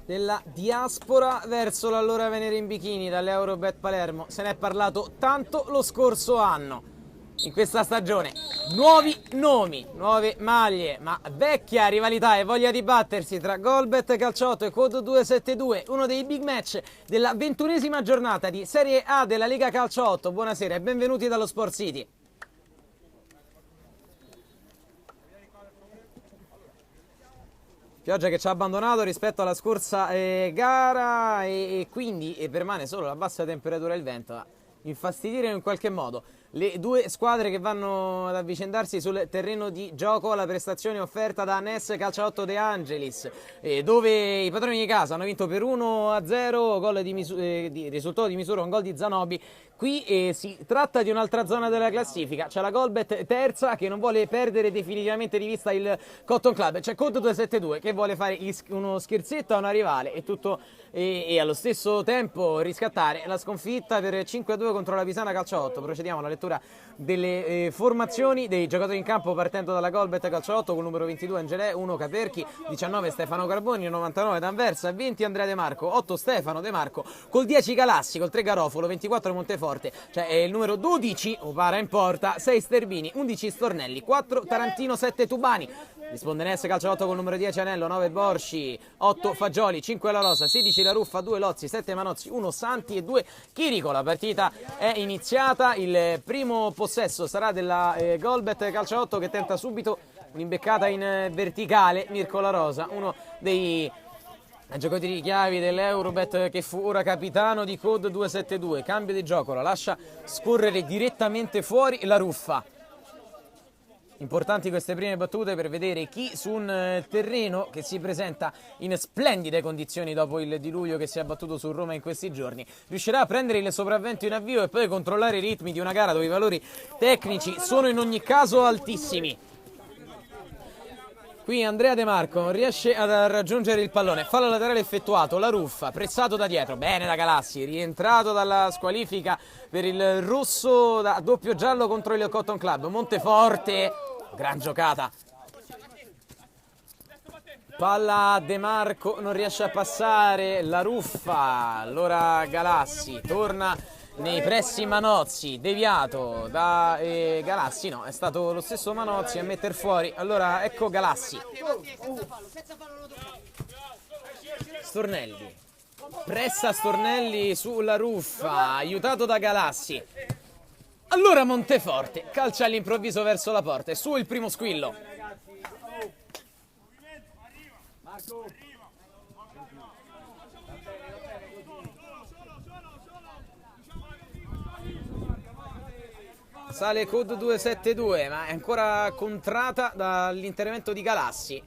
della diaspora verso l'allora Venere in bikini dall'Eurobet Palermo. Se ne è parlato tanto lo scorso anno. In questa stagione nuovi nomi, nuove maglie, ma vecchia rivalità e voglia di battersi tra Goalbet Calciotto e Code 272, uno dei big match della 21esima giornata di Serie A della Lega Calcio 8. Buonasera e benvenuti dallo Sport City. Pioggia che ci ha abbandonato rispetto alla scorsa gara e quindi permane solo la bassa temperatura e il vento a infastidire in qualche modo le due squadre che vanno ad avvicendarsi sul terreno di gioco. La prestazione offerta da NES Calcio 8 De Angelis, dove i padroni di casa hanno vinto per 1-0, gol risultato di misura un gol di Zanobi. Qui si tratta di un'altra zona della classifica, c'è la Goalbet terza che non vuole perdere definitivamente di vista il Cotton Club, c'è Code 272 che vuole fare uno scherzetto a una rivale e allo stesso tempo riscattare la sconfitta per 5-2 contro la Pisana Calcio 8. Procediamo alla lettura delle formazioni dei giocatori in campo, partendo dalla Goalbet Calcio 8 con il numero 22 Angelè, 1 Caperchi, 19 Stefano Carboni, 99 D'Anversa, 20 Andrea De Marco, 8 Stefano De Marco, col 10 Galassi, col 3 Garofolo, 24 Monteforte, cioè il numero 12 Opara in porta, 6 Sterbini, 11 Stornelli, 4 Tarantino, 7 Tubani. Risponde NES Calcio 8 col numero 10 Anello, 9 Borsci, 8 Fagioli, 5 La Rosa, 16 La Ruffa, 2 Lozzi, 7 Manozzi, 1 Santi e 2 Chirico. La partita è iniziata, il primo possesso sarà della Goalbet Calcio 8 che tenta subito un'imbeccata in verticale. Mirko La Rosa, uno dei giocatori chiavi dell'Eurobet che fu ora capitano di Code 272, cambio di gioco, la lascia scorrere direttamente fuori La Ruffa. Importanti queste prime battute per vedere chi su un terreno che si presenta in splendide condizioni dopo il diluvio che si è abbattuto su Roma in questi giorni riuscirà a prendere il sopravvento in avvio e poi controllare i ritmi di una gara dove i valori tecnici sono in ogni caso altissimi. Qui Andrea De Marco non riesce a raggiungere il pallone, fallo laterale effettuato, La Ruffa pressato da dietro, bene da Galassi, rientrato dalla squalifica per il rosso da doppio giallo contro il Cotton Club. Monteforte, gran giocata, palla De Marco, non riesce a passare, La Ruffa, allora Galassi, torna nei pressi Manozzi, deviato da Galassi, no, è stato lo stesso Manozzi a metter fuori, allora ecco Galassi. Stornelli, pressa Stornelli sulla Ruffa, aiutato da Galassi. Allora Monteforte, calcia all'improvviso verso la porta, è su il primo squillo. Sale Code 272, ma è ancora contrata dall'intervento di Galassi.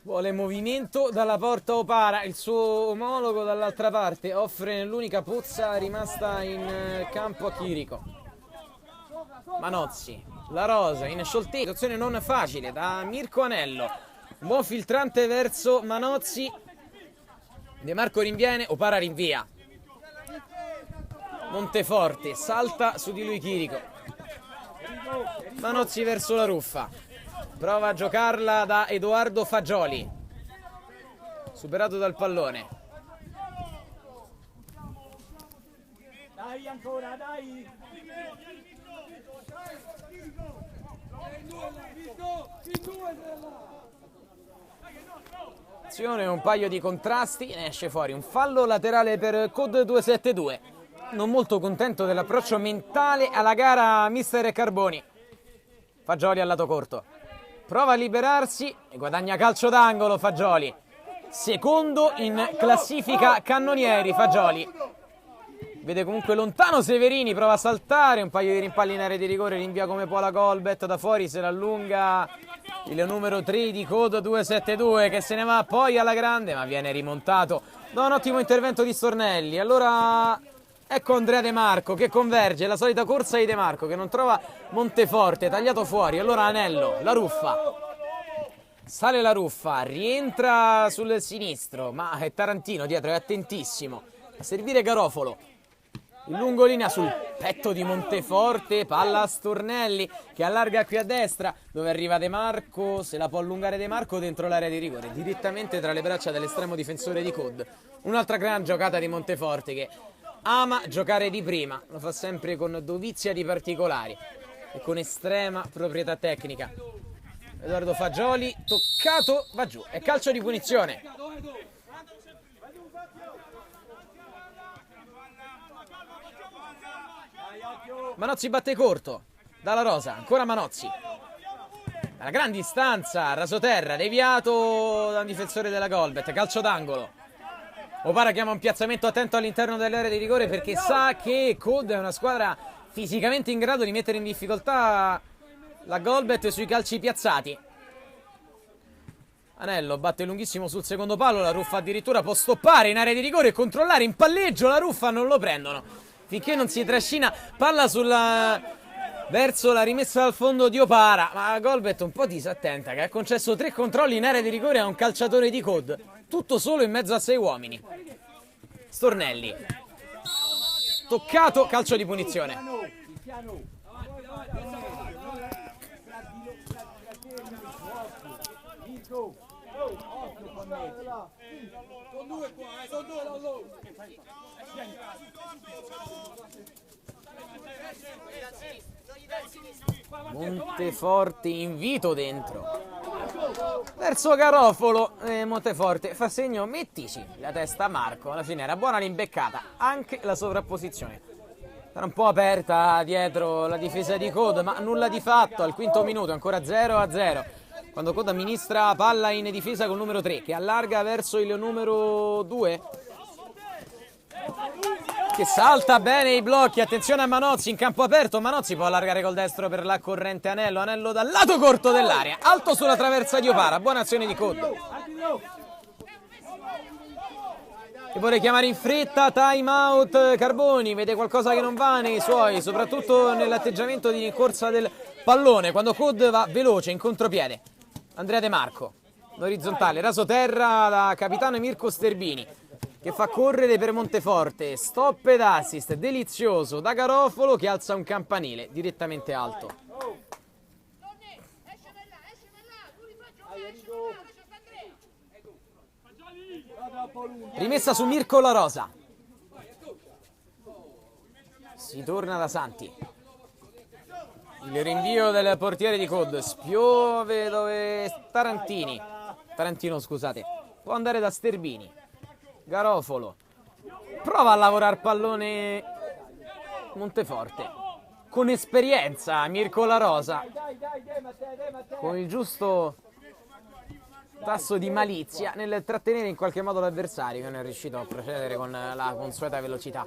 Vuole movimento dalla porta Opara, il suo omologo dall'altra parte offre l'unica pozza rimasta in campo a Chirico. Manozzi, La Rosa in scioltezza, situazione non facile da Mirko Anello, un buon filtrante verso Manozzi, De Marco rinviene, Opara rinvia. Monteforte salta su di lui Chirico, Manozzi verso La Ruffa, prova a giocarla da Edoardo Fagioli, superato dal pallone. Dai ancora, dai. Azione, un paio di contrasti, ne esce fuori un fallo laterale per Code 272. Non molto contento dell'approccio mentale alla gara mister Carboni. Fagioli al lato corto, prova a liberarsi e guadagna calcio d'angolo Fagioli, secondo in classifica cannonieri Fagioli. Vede comunque lontano Severini, prova a saltare, un paio di rimpalli in area di rigore, rinvia come può la Goalbet, da fuori se l'allunga il numero 3 di Code 272 che se ne va poi alla grande, ma viene rimontato da un ottimo intervento di Stornelli. Allora ecco Andrea De Marco che converge, la solita corsa di De Marco che non trova Monteforte, tagliato fuori. Allora Anello, La Ruffa, sale La Ruffa, rientra sul sinistro, ma è Tarantino dietro, è attentissimo a servire Garofolo. in lungolinea sul petto di Monteforte, palla a Stornelli che allarga qui a destra, dove arriva De Marco, se la può allungare De Marco dentro l'area di rigore, direttamente tra le braccia dell'estremo difensore di COD. Un'altra gran giocata di Monteforte che ama giocare di prima, lo fa sempre con dovizia di particolari e con estrema proprietà tecnica. Edoardo Fagioli, toccato, va giù, è calcio di punizione. Manozzi batte corto, dalla Rosa, ancora Manozzi. Alla gran distanza, rasoterra, deviato da un difensore della Golbet, calcio d'angolo. Opara chiama un piazzamento attento all'interno dell'area di rigore perché sa che COD è una squadra fisicamente in grado di mettere in difficoltà la Golbet sui calci piazzati. Anello batte lunghissimo sul secondo palo, la Ruffa addirittura può stoppare in area di rigore e controllare in palleggio, la Ruffa non lo prendono. Finché non si trascina palla verso la rimessa al fondo di Opara, ma la Golbet un po' disattenta che ha concesso 3 controlli in area di rigore a un calciatore di COD, tutto solo in mezzo a 6 uomini. Stornelli, toccato, calcio di punizione. Monteforte, invito dentro verso Garofolo. Monteforte fa segno mettici la testa a Marco. Alla fine era buona l'imbeccata, anche la sovrapposizione era un po' aperta dietro la difesa di COD, ma nulla di fatto. Al quinto minuto ancora 0-0 quando COD amministra palla in difesa col numero 3 che allarga verso il numero 2 che salta bene i blocchi. Attenzione a Manozzi in campo aperto, Manozzi può allargare col destro per la corrente Anello, Anello dal lato corto dell'area, alto sulla traversa di Opara, buona azione di COD. E vuole chiamare in fretta, time out Carboni, vede qualcosa che non va nei suoi, soprattutto nell'atteggiamento di corsa del pallone, quando COD va veloce in contropiede. Andrea De Marco, l'orizzontale, rasoterra da capitano Mirko Sterbini, che fa correre per Monteforte, stop ed assist delizioso da Garofolo che alza un campanile direttamente alto. Rimessa su Mirko La Rosa, si torna da Santi, il rinvio del portiere di COD, spiove dove Tarantino scusate, può andare da Sterbini. Garofolo prova a lavorare pallone Monteforte con esperienza, Mirko La Rosa con il giusto tasso di malizia nel trattenere in qualche modo l'avversario, che non è riuscito a procedere con la consueta velocità.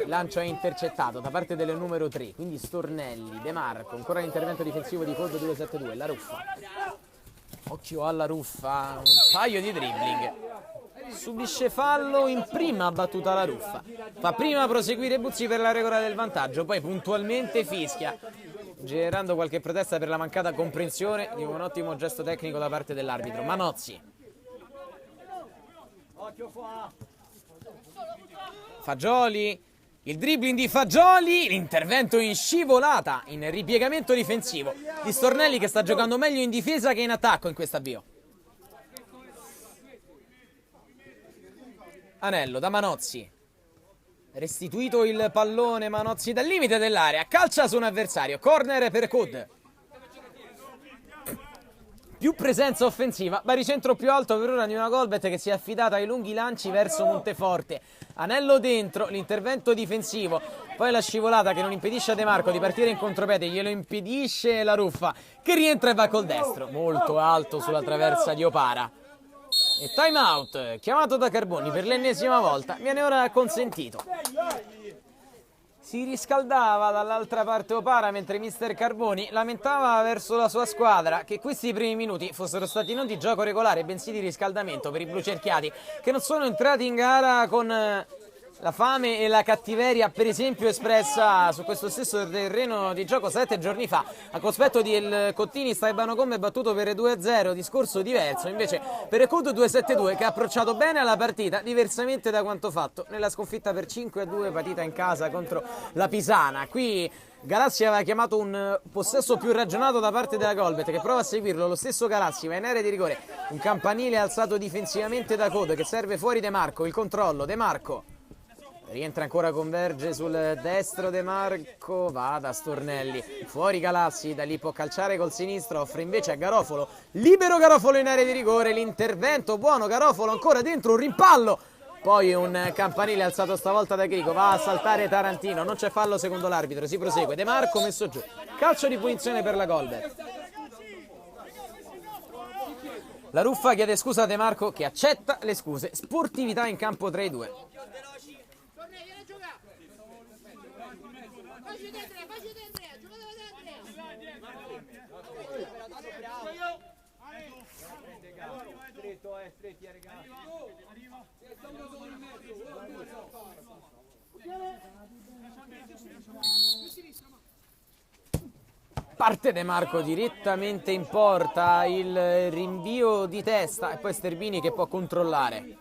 Il lancio è intercettato da parte del numero 3, quindi Stornelli, De Marco, ancora l'intervento difensivo di COD 272, la Ruffa. Occhio alla Ruffa, un paio di dribbling. Subisce fallo in prima battuta la Ruffa, fa prima proseguire Buzzi per la regola del vantaggio, poi puntualmente fischia, generando qualche protesta per la mancata comprensione di un ottimo gesto tecnico da parte dell'arbitro. Manozzi, Fagioli, il dribbling di Fagioli, l'intervento in scivolata, in ripiegamento difensivo di Stornelli, che sta giocando meglio in difesa che in attacco in questo avvio. Anello da Manozzi, restituito il pallone, Manozzi dal limite dell'area, calcia su un avversario, corner per COD. Più presenza offensiva, baricentro più alto per ora di una Golbet che si è affidata ai lunghi lanci verso Monteforte. Anello dentro, l'intervento difensivo, poi la scivolata che non impedisce a De Marco di partire in contropiede, glielo impedisce la Ruffa che rientra e va col destro, molto alto sulla traversa di Opara. E time out chiamato da Carboni per l'ennesima volta, viene ora consentito. Si riscaldava dall'altra parte Opara mentre mister Carboni lamentava verso la sua squadra che questi primi minuti fossero stati non di gioco regolare bensì di riscaldamento per i blucerchiati, che non sono entrati in gara con La fame e la cattiveria, per esempio, espressa su questo stesso terreno di gioco 7 giorni fa, a cospetto di El Cottini Staibano Come battuto per 2-0, discorso diverso invece per Cud 2-7-2 che ha approcciato bene alla partita, diversamente da quanto fatto nella sconfitta per 5-2 partita in casa contro la Pisana. Qui Galassi aveva chiamato un possesso più ragionato da parte della Golbet che prova a seguirlo, lo stesso Galassi va in area di rigore, un campanile alzato difensivamente da Cud che serve fuori De Marco, il controllo, De Marco rientra ancora, converge sul destro De Marco, va da Stornelli, fuori Galassi, da lì può calciare col sinistro, offre invece a Garofolo, libero Garofolo in area di rigore, l'intervento buono, Garofolo ancora dentro, un rimpallo, poi un campanile alzato stavolta da Grigo, va a saltare Tarantino, non c'è fallo secondo l'arbitro, si prosegue, De Marco messo giù, calcio di punizione per la Golbet. La Ruffa chiede scusa a De Marco che accetta le scuse, sportività in campo tra i due. Parte De Marco direttamente in porta, il rinvio di testa e poi Sterbini che può controllare.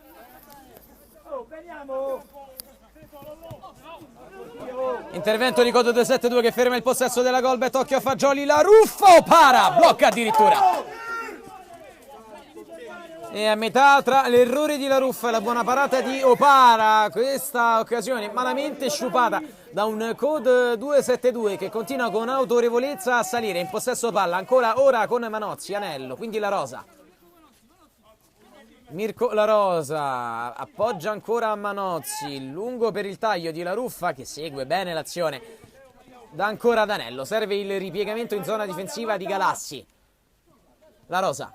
Intervento di Cod 272 che ferma il possesso della Golbet, occhio a Fagioli, la Ruffa Opara blocca addirittura. E a metà tra l'errore di La Ruffa e la buona parata di Opara, questa occasione malamente sciupata da un Cod 272 che continua con autorevolezza a salire in possesso palla, ancora ora con Manozzi, Anello, quindi La Rosa. Mirko La Rosa appoggia ancora a Manozzi, lungo per il taglio di La Ruffa che segue bene l'azione, dà ancora ad Anello, serve il ripiegamento in zona difensiva di Galassi. La Rosa.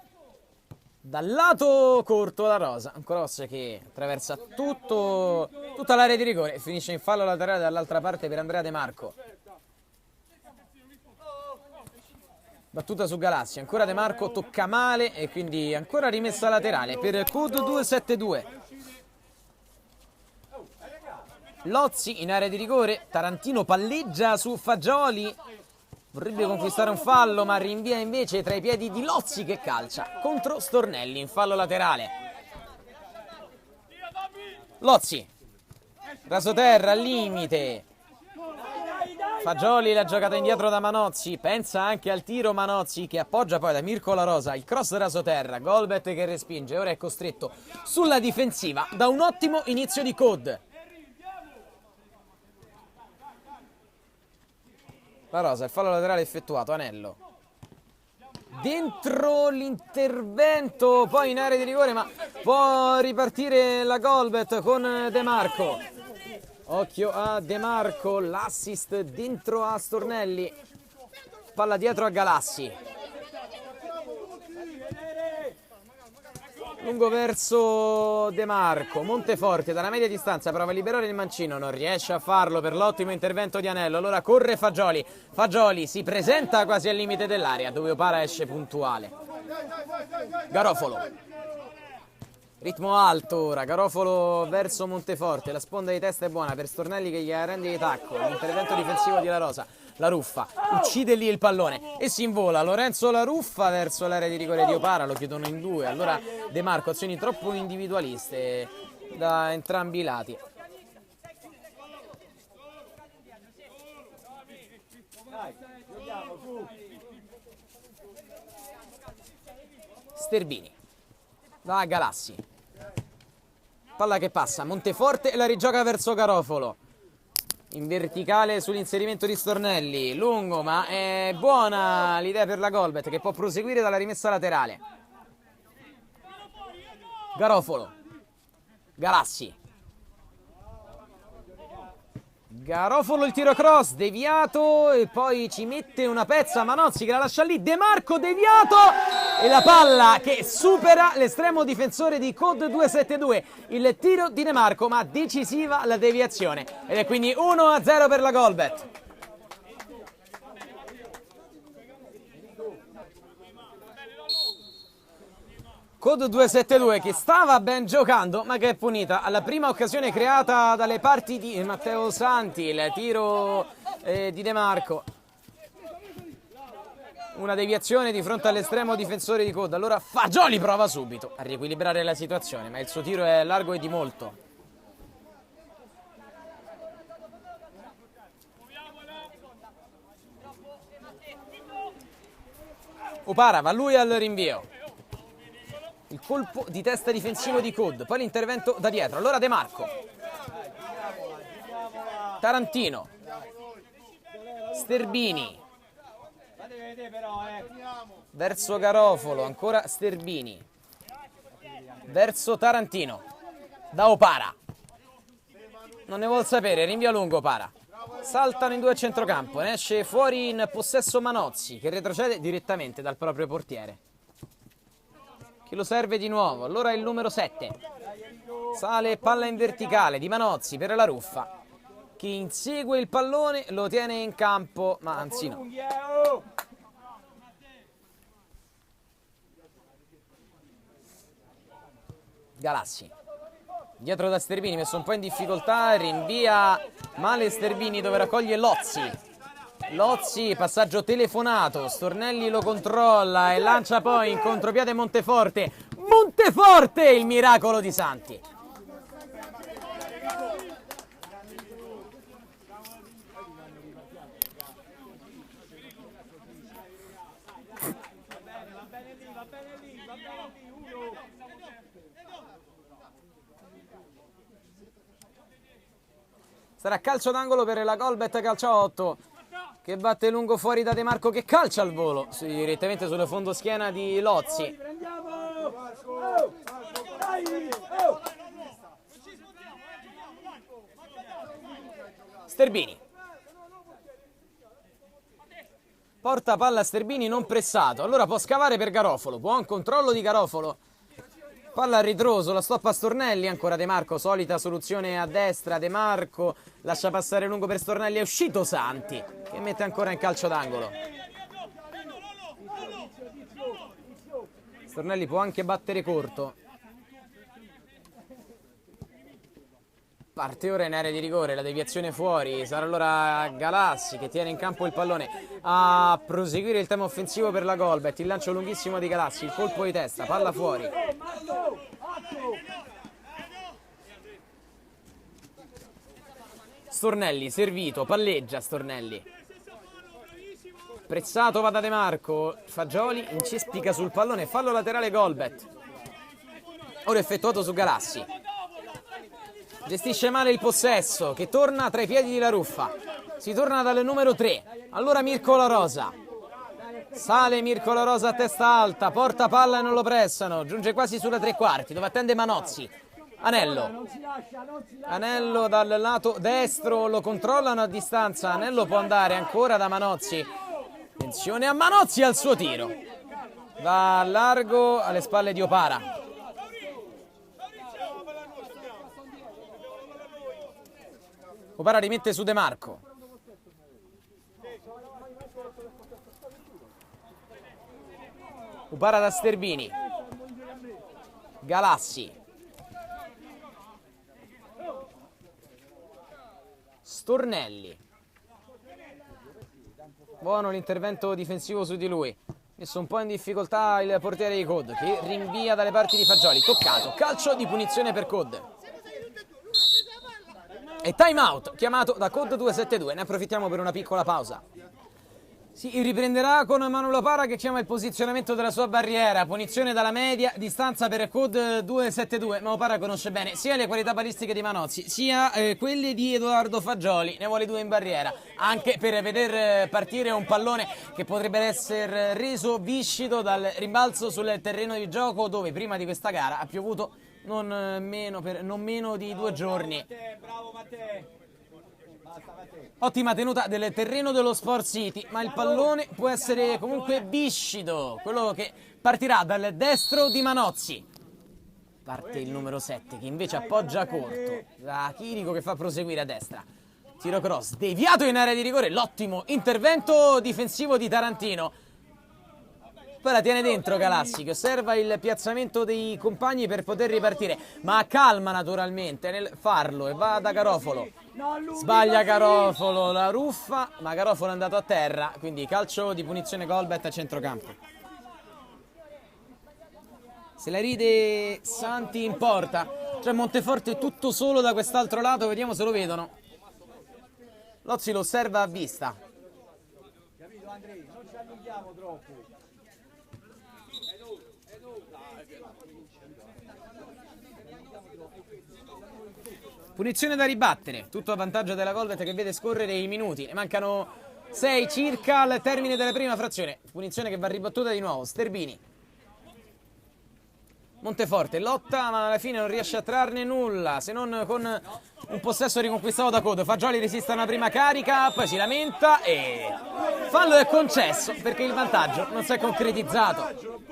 Dal lato corto La Rosa, un cross che attraversa tutta l'area di rigore e finisce in fallo laterale dall'altra parte per Andrea De Marco. Battuta su Galassi, ancora De Marco tocca male e quindi ancora rimessa laterale per Cud 272. Lozzi in area di rigore, Tarantino palleggia su Fagioli. Vorrebbe conquistare un fallo ma rinvia invece tra i piedi di Lozzi che calcia contro Stornelli in fallo laterale. Lozzi, rasoterra al limite, Fagioli la giocata indietro da Manozzi, pensa anche al tiro Manozzi che appoggia poi da Mirko La Rosa, il cross rasoterra, Golbet che respinge, ora è costretto sulla difensiva da un ottimo inizio di Cod. La Rosa, il fallo laterale effettuato, Anello. Dentro l'intervento, poi in area di rigore, ma può ripartire la Golbet con De Marco. Occhio a De Marco, l'assist dentro a Stornelli. Palla dietro a Galassi. Lungo verso De Marco, Monteforte dalla media distanza prova a liberare il mancino, non riesce a farlo per l'ottimo intervento di Anello, allora corre Fagioli, Fagioli si presenta quasi al limite dell'area dove Opara esce puntuale. Garofolo, ritmo alto ora, Garofolo verso Monteforte, la sponda di testa è buona per Stornelli che gli rende di tacco, l'intervento difensivo di La Rosa. La Ruffa uccide lì il pallone e si invola Lorenzo La Ruffa verso l'area di rigore di Opara, lo chiudono in due, allora De Marco, azioni troppo individualiste da entrambi i lati. Sterbini va a Galassi, palla che passa, Monteforte e la rigioca verso Garofolo. In verticale sull'inserimento di Stornelli, lungo ma è buona l'idea per la Golbet che può proseguire dalla rimessa laterale. Garofolo, Galassi, Garofolo il tiro cross, deviato e poi ci mette una pezza Manozzi che la lascia lì, De Marco deviato e la palla che supera l'estremo difensore di Cod 272, il tiro di De Marco ma decisiva la deviazione ed è quindi 1-0 per la Golbet. Code 272 che stava ben giocando ma che è punita alla prima occasione creata dalle parti di Matteo Santi, il tiro di De Marco, una deviazione di fronte all'estremo difensore di Code. Allora Fagioli prova subito a riequilibrare la situazione, ma il suo tiro è largo e di molto. Opara va lui al rinvio. Il colpo di testa difensivo di Code, poi l'intervento da dietro. Allora De Marco, Tarantino, Sterbini, verso Garofolo, ancora Sterbini, verso Tarantino, da Opara, non ne vuol sapere, rinvia lungo Opara. Saltano in due a centrocampo, ne esce fuori in possesso Manozzi che retrocede direttamente dal proprio portiere, che lo serve di nuovo. Allora il numero 7 sale, palla in verticale di Manozzi per la Ruffa che insegue il pallone, lo tiene in campo, ma anzi no. Galassi dietro da Sterbini, messo un po' in difficoltà, rinvia male Sterbini dove raccoglie Lozzi. Lozzi, passaggio telefonato, Stornelli lo controlla e lancia poi in contropiede Monteforte. Monteforte, il miracolo di Santi. Sarà calcio d'angolo per la Golbet calcio a 8 che batte lungo fuori da De Marco che calcia al volo direttamente sullo fondo schiena di Lozzi. Sterbini porta palla a Sterbini non pressato, allora può scavare per Garofolo, buon controllo di Garofolo. Palla a ritroso, la stoppa Stornelli, ancora De Marco, solita soluzione a destra, De Marco lascia passare lungo per Stornelli, è uscito Santi che mette ancora in calcio d'angolo. Stornelli può anche battere corto. Parte ora in area di rigore, la deviazione fuori, sarà allora Galassi che tiene in campo il pallone a proseguire il tema offensivo per la Golbet, il lancio lunghissimo di Galassi, il colpo di testa, palla fuori. Stornelli, servito, palleggia Stornelli. Prezzato va da De Marco, Fagioli incespica sul pallone, fallo laterale Golbet. Ora effettuato su Galassi. Gestisce male il possesso, che torna tra i piedi di La Ruffa. Si torna dal numero 3. Allora Mirko La Rosa. Sale Mirko La Rosa a testa alta, porta palla e non lo pressano. Giunge quasi sulla tre quarti, dove attende Manozzi. Anello. Anello dal lato destro, lo controllano a distanza. Anello può andare ancora da Manozzi. Attenzione a Manozzi al suo tiro. Va largo alle spalle di Opara. Opara rimette su De Marco. Opara da Sterbini. Galassi. Stornelli. Buono l'intervento difensivo su di lui. Messo un po' in difficoltà il portiere di Code che rinvia dalle parti di Fagioli. Toccato. Calcio di punizione per Code. E time out chiamato da Code 272, ne approfittiamo per una piccola pausa. Si riprenderà con Manuel Opara che chiama il posizionamento della sua barriera, punizione dalla media distanza per Code 272, ma Opara conosce bene sia le qualità balistiche di Manozzi sia quelle di Edoardo Fagioli, ne vuole due in barriera, anche per veder partire un pallone che potrebbe essere reso viscido dal rimbalzo sul terreno di gioco dove prima di questa gara ha piovuto non meno di 2 giorni. Ottima tenuta del terreno dello Sport City, ma il pallone può essere comunque viscido, quello che partirà dal destro di Manozzi. Parte il numero 7 che invece appoggia corto, da Chirico che fa proseguire a destra. Tiro cross, deviato in area di rigore, l'ottimo intervento difensivo di Tarantino. Poi la tiene dentro Galassi, che osserva il piazzamento dei compagni per poter ripartire, ma calma naturalmente nel farlo e va da Garofolo. Sbaglia Garofolo, la ruffa, ma Garofolo è andato a terra, quindi calcio di punizione Colbert a centrocampo. Se la ride Santi in porta, cioè Monteforte è tutto solo da quest'altro lato, vediamo se lo vedono. Lozzi lo osserva a vista. Capito Andrea? Non ci allunghiamo troppo. Punizione da ribattere, tutto a vantaggio della Colbert che vede scorrere i minuti. Ne mancano 6 circa al termine della prima frazione. Punizione che va ribattuta di nuovo. Sterbini. Monteforte lotta, ma alla fine non riesce a trarne nulla, se non con un possesso riconquistato da Code. Fagioli resiste a una prima carica, poi si lamenta e fallo è concesso perché il vantaggio non si è concretizzato.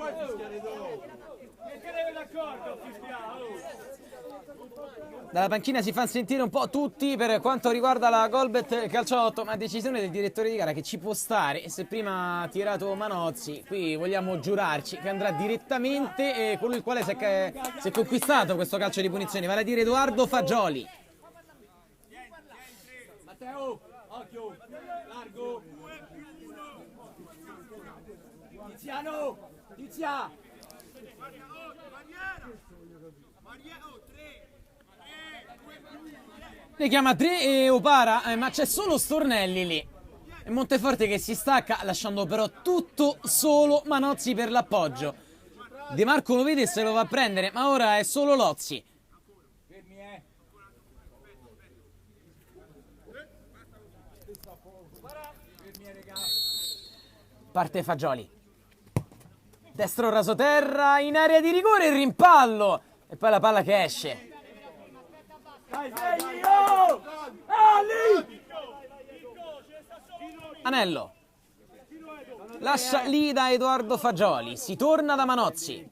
Dalla panchina si fanno sentire un po' tutti per quanto riguarda la Colbert Calciotto, ma decisione del direttore di gara che ci può stare. E se prima ha tirato Manozzi, qui vogliamo giurarci che andrà direttamente colui il quale si è conquistato questo calcio di punizione, vale a dire Edoardo Fagioli. Matteo, occhio, largo. Tiziano, Tizia. Ne chiama 3 e Opara, ma c'è solo Stornelli lì. E Monteforte che si stacca, lasciando però tutto solo Manozzi per l'appoggio. De Marco lo vede e se lo va a prendere, ma ora è solo Lozzi. Parte Fagioli. Destro rasoterra, in area di rigore, il rimpallo. E poi la palla che esce. Anello lascia lì da Edoardo Fagioli, si torna da Manozzi.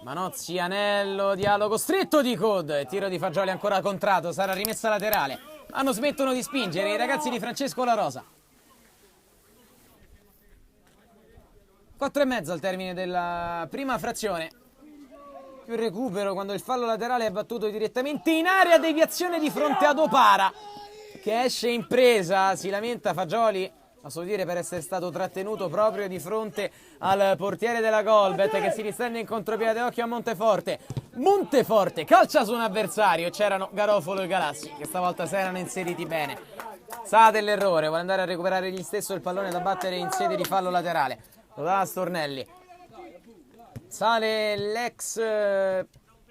Manozzi, Anello, dialogo stretto di Code, tiro di Fagioli ancora contrato, sarà rimessa laterale, ma non smettono di spingere i ragazzi di Francesco La Rosa. 4,5 al termine della prima frazione. Più recupero quando il fallo laterale è battuto direttamente in area, deviazione di fronte ad Opara che esce in presa, si lamenta Fagioli, a suo dire per essere stato trattenuto proprio di fronte al portiere della Colbert che si ristende in contropiede. Occhio a Monteforte. Monteforte calcia su un avversario, c'erano Garofolo e Galassi che stavolta si erano inseriti bene. Sa dell'errore, vuole andare a recuperare gli stesso il pallone da battere in sede di fallo laterale, lo dà a Stornelli. Sale l'ex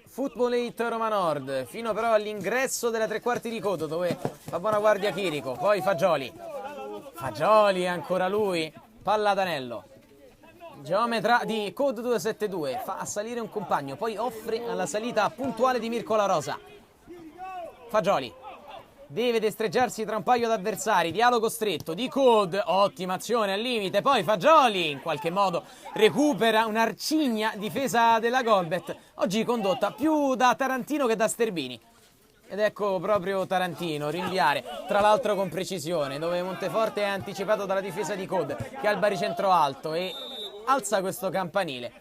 Footballate Roma Nord fino però all'ingresso della tre quarti di Coto dove fa buona guardia Chirico, poi Fagioli, ancora lui, palla d'Anello, geometra di Code 272, fa salire un compagno, poi offre alla salita puntuale di Mirko La Rosa. Fagioli deve destreggiarsi tra un paio d'avversari, dialogo stretto di Code, ottima azione al limite, poi Fagioli in qualche modo recupera un'arcigna difesa della Colbert, oggi condotta più da Tarantino che da Sterbini. Ed ecco proprio Tarantino rinviare, tra l'altro con precisione, dove Monteforte è anticipato dalla difesa di Code, che ha il baricentro alto e alza questo campanile,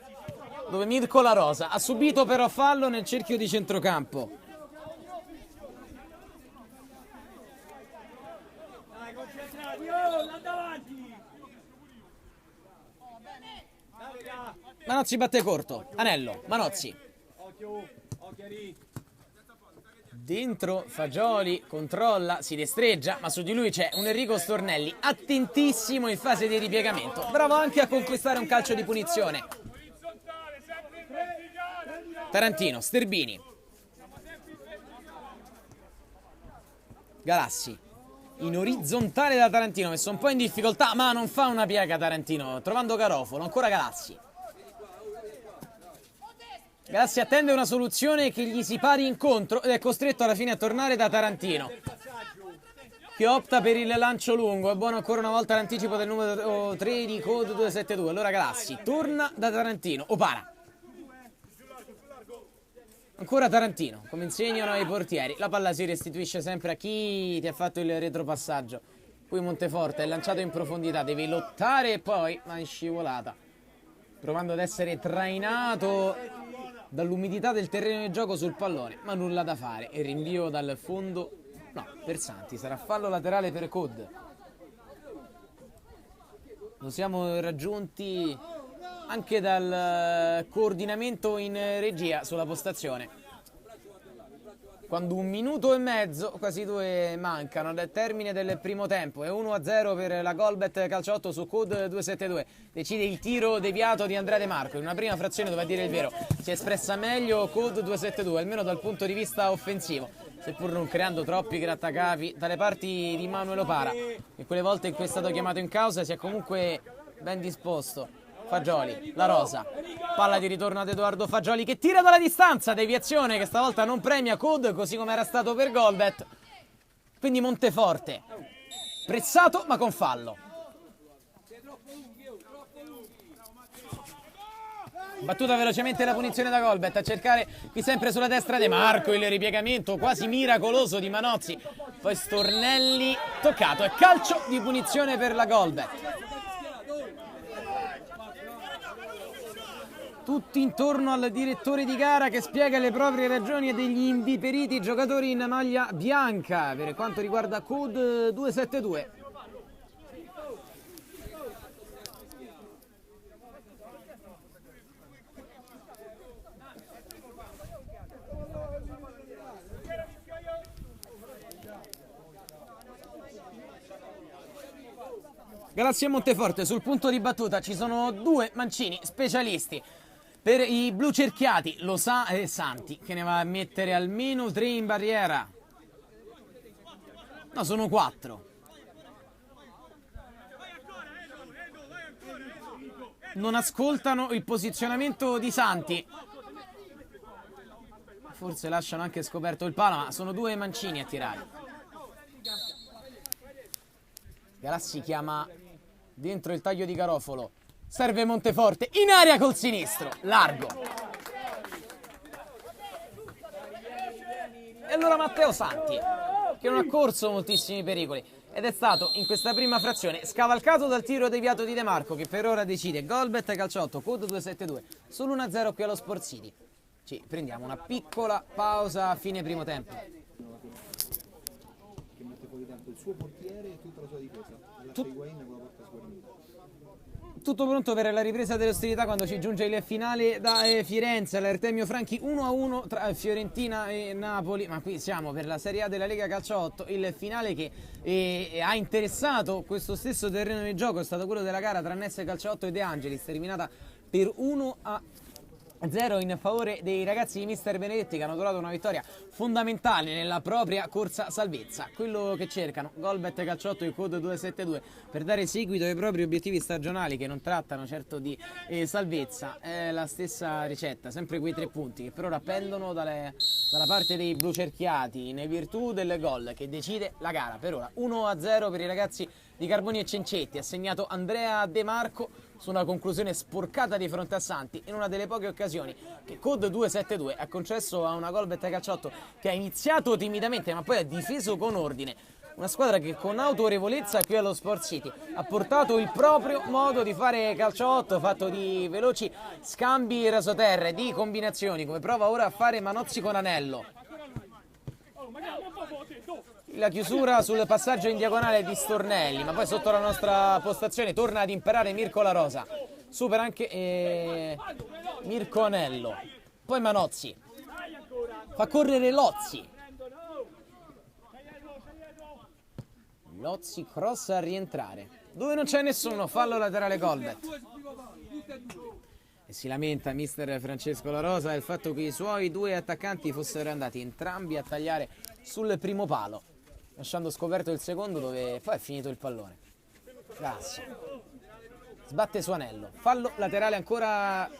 dove Mirko La Rosa ha subito però fallo nel cerchio di centrocampo. Manozzi batte corto, Anello, Manozzi. Dentro Fagioli, controlla, si destreggia, ma su di lui c'è un Enrico Stornelli attentissimo in fase di ripiegamento. Bravo anche a conquistare un calcio di punizione. Tarantino, Sterbini. Galassi. In orizzontale da Tarantino, messo un po' in difficoltà, ma non fa una piega Tarantino, trovando Garofolo, ancora Galassi. Galassi attende una soluzione che gli si pari incontro ed è costretto alla fine a tornare da Tarantino, che opta per il lancio lungo. È buono ancora una volta l'anticipo del numero 3 di Code 272. Allora Galassi torna da Tarantino, Opara. Ancora Tarantino, come insegnano ai portieri. La palla si restituisce sempre a chi ti ha fatto il retropassaggio. Poi Monteforte è lanciato in profondità, deve lottare e poi va in scivolata, provando ad essere trainato dall'umidità del terreno di gioco sul pallone, ma nulla da fare. E rinvio dal fondo, no, per Santi, sarà fallo laterale per Cod. Lo siamo raggiunti anche dal coordinamento in regia sulla postazione, quando 1 minuto e mezzo, quasi 2 mancano dal termine del primo tempo. È 1-0 per la Golbet Calciotto su Cod 272. Decide il tiro deviato di Andrea De Marco in una prima frazione dove, a dire il vero, si è espressa meglio Cod 272, almeno dal punto di vista offensivo, seppur non creando troppi grattacapi dalle parti di Manuel Opara, e quelle volte in cui è stato chiamato in causa si è comunque ben disposto. Fagioli, La Rosa, palla di ritorno ad Edoardo Fagioli che tira dalla distanza, deviazione che stavolta non premia Cod, così come era stato per Golbet. Quindi Monteforte pressato ma con fallo. Battuta velocemente la punizione da Golbet, a cercare qui sempre sulla destra De Marco, il ripiegamento quasi miracoloso di Manozzi, poi Stornelli toccato e calcio di punizione per la Golbet. Tutti intorno al direttore di gara che spiega le proprie ragioni e degli inviperiti giocatori in maglia bianca per quanto riguarda Cod 272. Grazie a Monteforte, sul punto di battuta ci sono 2 mancini specialisti. Per i blu cerchiati, lo sa Santi, che ne va a mettere almeno 3 in barriera. No, sono 4. Non ascoltano il posizionamento di Santi. Forse lasciano anche scoperto il palo, ma sono 2 mancini a tirare. Galassi chiama dentro il taglio di Garofolo. Serve Monteforte in area col sinistro, largo. E allora Matteo Santi, che non ha corso moltissimi pericoli ed è stato in questa prima frazione scavalcato dal tiro deviato di De Marco, che per ora decide Golbet Calciotto, Cod 272, solo 1-0 qui allo Sport City. Ci prendiamo una piccola pausa a fine primo tempo. Che mette fuori tempo il suo portiere e tutta la sua difesa. Tutto pronto per la ripresa delle ostilità quando ci giunge il finale da Firenze, all'Artemio Franchi, 1-1 tra Fiorentina e Napoli. Ma qui siamo per la Serie A della Lega Calciotto, il finale che ha interessato questo stesso terreno di gioco è stato quello della gara tra Ness Calciotto e De Angelis, terminata per 1-0 in favore dei ragazzi di Mister Benedetti, che hanno trovato una vittoria fondamentale nella propria corsa salvezza. Quello che cercano Golbet Calciotto e Cod 272 per dare seguito ai propri obiettivi stagionali, che non trattano certo di salvezza, è la stessa ricetta, sempre quei 3 punti che per ora pendono dalla parte dei blu cerchiati in virtù del gol che decide la gara. Per ora 1-0 per i ragazzi di Carboni e Cencetti, ha segnato Andrea De Marco su una conclusione sporcata di fronte a Santi in una delle poche occasioni che Cod 272 ha concesso a una Golbet Calciotto che ha iniziato timidamente ma poi ha difeso con ordine. Una squadra che con autorevolezza qui allo Sport City ha portato il proprio modo di fare calciotto, fatto di veloci scambi rasoterra, di combinazioni, come prova ora a fare Manozzi con Anello. La chiusura sul passaggio in diagonale di Stornelli, ma poi sotto la nostra postazione torna ad imperare Mirko La Rosa. Supera anche Mirko Anello. Poi Manozzi. Fa correre Lozzi. Lozzi cross a rientrare. Dove non c'è nessuno, fallo laterale Golbet. E si lamenta mister Francesco La Rosa del fatto che i suoi 2 attaccanti fossero andati entrambi a tagliare sul primo palo, lasciando scoperto il secondo dove poi è finito il pallone. Grazie. Sbatte su Anello. Fallo laterale ancora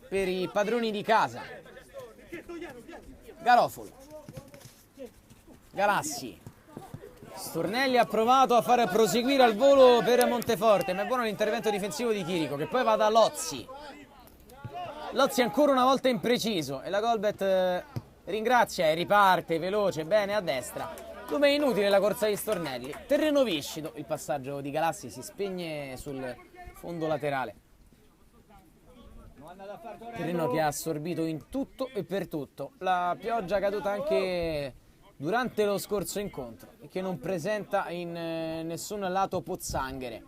per i padroni di casa. Garofolo. Galassi. Stornelli ha provato a far proseguire al volo per Monteforte, ma è buono l'intervento difensivo di Chirico, che poi va da Lozzi. Lozzi ancora una volta impreciso e la Golbet ringrazia e riparte veloce, bene a destra, dove è inutile la corsa di Stornelli. Terreno viscido, il passaggio di Galassi si spegne sul fondo laterale. Terreno che ha assorbito in tutto e per tutto la pioggia caduta anche durante lo scorso incontro e che non presenta in nessun lato pozzanghere.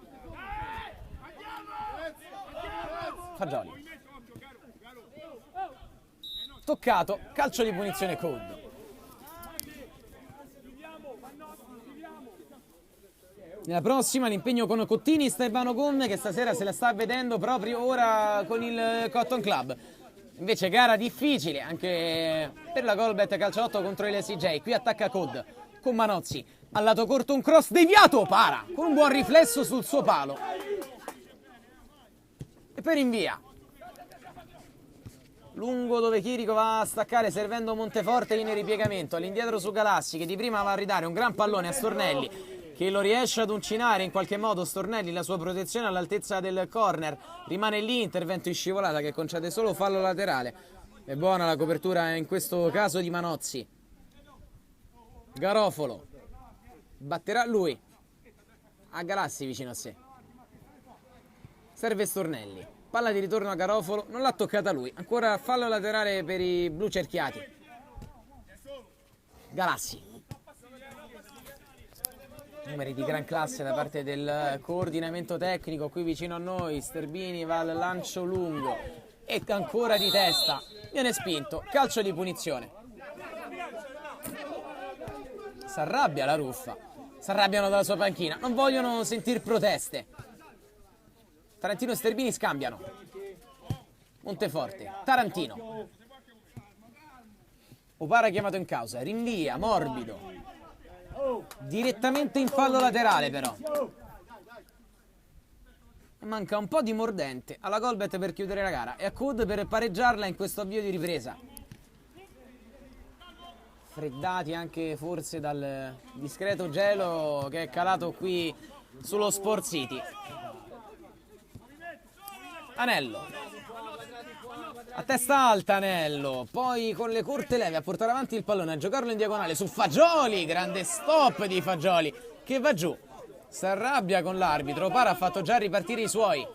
Fagioli. Toccato, calcio di punizione Code. Nella prossima l'impegno con Cottini, Stefano Conne che stasera se la sta vedendo proprio ora con il Cotton Club. Invece gara difficile anche per la Golbet Calciotto contro il SJ. Qui attacca Code con Manozzi. Al lato corto un cross deviato, para con un buon riflesso sul suo palo. E poi rinvia. Lungo dove Chirico va a staccare servendo Monteforte in ripiegamento. All'indietro su Galassi che di prima va a ridare un gran pallone a Stornelli, che lo riesce ad uncinare in qualche modo. Stornelli, la sua protezione all'altezza del corner, rimane lì, intervento in scivolata che concede solo fallo laterale. È buona la copertura in questo caso di Manozzi. Garofolo batterà lui, a Galassi vicino a sé. Serve Stornelli, palla di ritorno a Garofolo, non l'ha toccata lui, ancora fallo laterale per i blu cerchiati. Galassi. Numeri di gran classe da parte del coordinamento tecnico qui vicino a noi. Sterbini va al lancio lungo e ancora di testa viene spinto, calcio di punizione. S'arrabbia la Ruffa, s'arrabbiano dalla sua panchina, non vogliono sentir proteste. Tarantino e Sterbini scambiano. Monteforte, Tarantino. Opara chiamato in causa, rinvia, morbido. Direttamente in fallo laterale però. Manca un po' di mordente alla Golbet per chiudere la gara e a Code per pareggiarla in questo avvio di ripresa. Freddati anche forse dal discreto gelo che è calato qui sullo Sport City. Anello. A testa alta Anello, poi con le corte leve a portare avanti il pallone, a giocarlo in diagonale su Fagioli, grande stop di Fagioli che va giù, si arrabbia con l'arbitro. Para ha fatto già ripartire i suoi.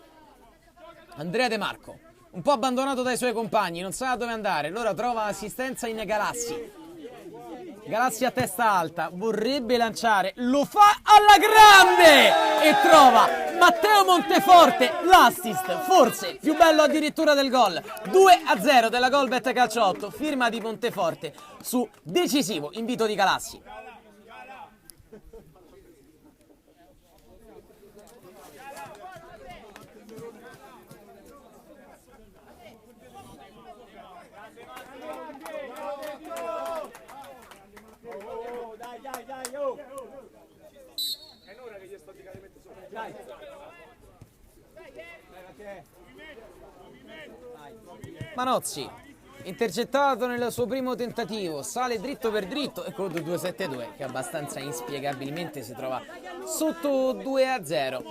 Andrea De Marco, un po' abbandonato dai suoi compagni, non sa dove andare, allora trova assistenza in Galassi. Galassi a testa alta, vorrebbe lanciare, lo fa alla grande e trova Matteo Monteforte l'assist, forse più bello addirittura del gol. 2-0 della Golbet Calciotto, firma di Monteforte su decisivo invito di Galassi. Manozzi, intercettato nel suo primo tentativo, sale dritto per dritto e Code 2-7-2 che abbastanza inspiegabilmente si trova sotto 2-0.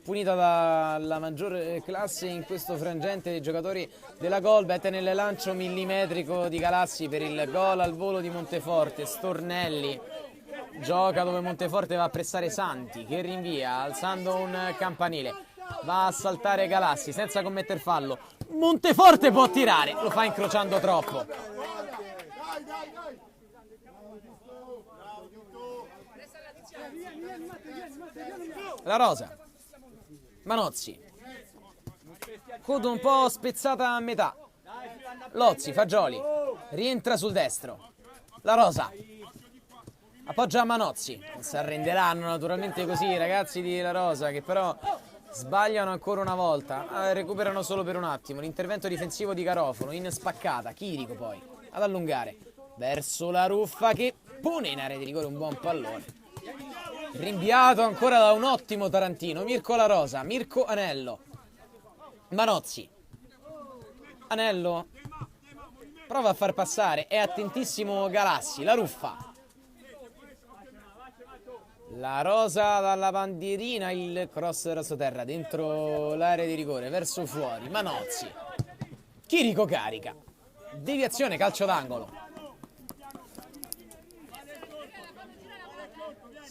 Punita dalla maggior classe in questo frangente dei giocatori della Golbet nel lancio millimetrico di Galassi per il gol al volo di Monteforte. Stornelli gioca dove Monteforte va a pressare Santi che rinvia alzando un campanile. Va a saltare Galassi senza commettere fallo. Monteforte può tirare, lo fa incrociando troppo. La Rosa. Manozzi. Code un po' spezzata a metà. Lozzi, Fagioli. Rientra sul destro. La Rosa. Appoggia a Manozzi. Non si arrenderanno naturalmente così i ragazzi di La Rosa che però sbagliano ancora una volta, recuperano solo per un attimo. L'intervento difensivo di Garofalo in spaccata, Chirico poi ad allungare verso la Ruffa che pone in area di rigore un buon pallone. Rinviato ancora da un ottimo Tarantino. Mirko La Rosa, Mirko Anello. Manozzi. Anello prova a far passare, è attentissimo Galassi, la Ruffa. La Rosa dalla bandierina, il cross rasoterra dentro l'area di rigore, verso fuori, Manozzi. Chirico carica. Deviazione, calcio d'angolo.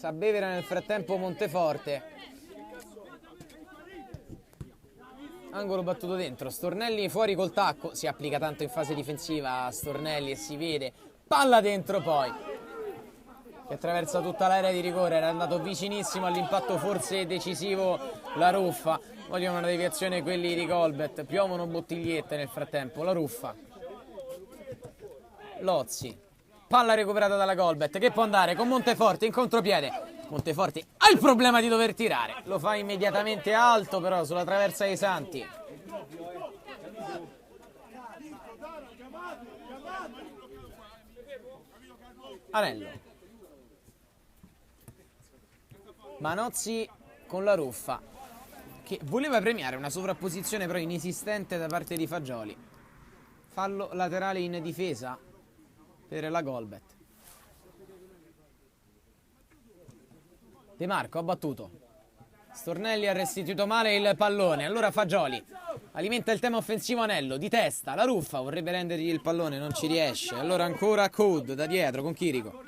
S'abbevera nel frattempo Monteforte. Angolo battuto dentro, Stornelli fuori col tacco, si applica tanto in fase difensiva a Stornelli e si vede, palla dentro poi, che attraversa tutta l'area di rigore, era andato vicinissimo all'impatto forse decisivo la Ruffa, vogliono una deviazione quelli di Colbert, piovono bottigliette nel frattempo, la Ruffa, Lozzi, palla recuperata dalla Colbert che può andare con Monteforte in contropiede. Monteforte ha il problema di dover tirare, lo fa immediatamente alto però sulla traversa dei Santi. Anello. Manozzi con la Ruffa, che voleva premiare una sovrapposizione però inesistente da parte di Fagioli. Fallo laterale in difesa per la Colbert. De Marco ha battuto, Stornelli ha restituito male il pallone, allora Fagioli alimenta il tema offensivo Anello, di testa, la Ruffa vorrebbe rendergli il pallone, non ci riesce, allora ancora Code da dietro con Chirico.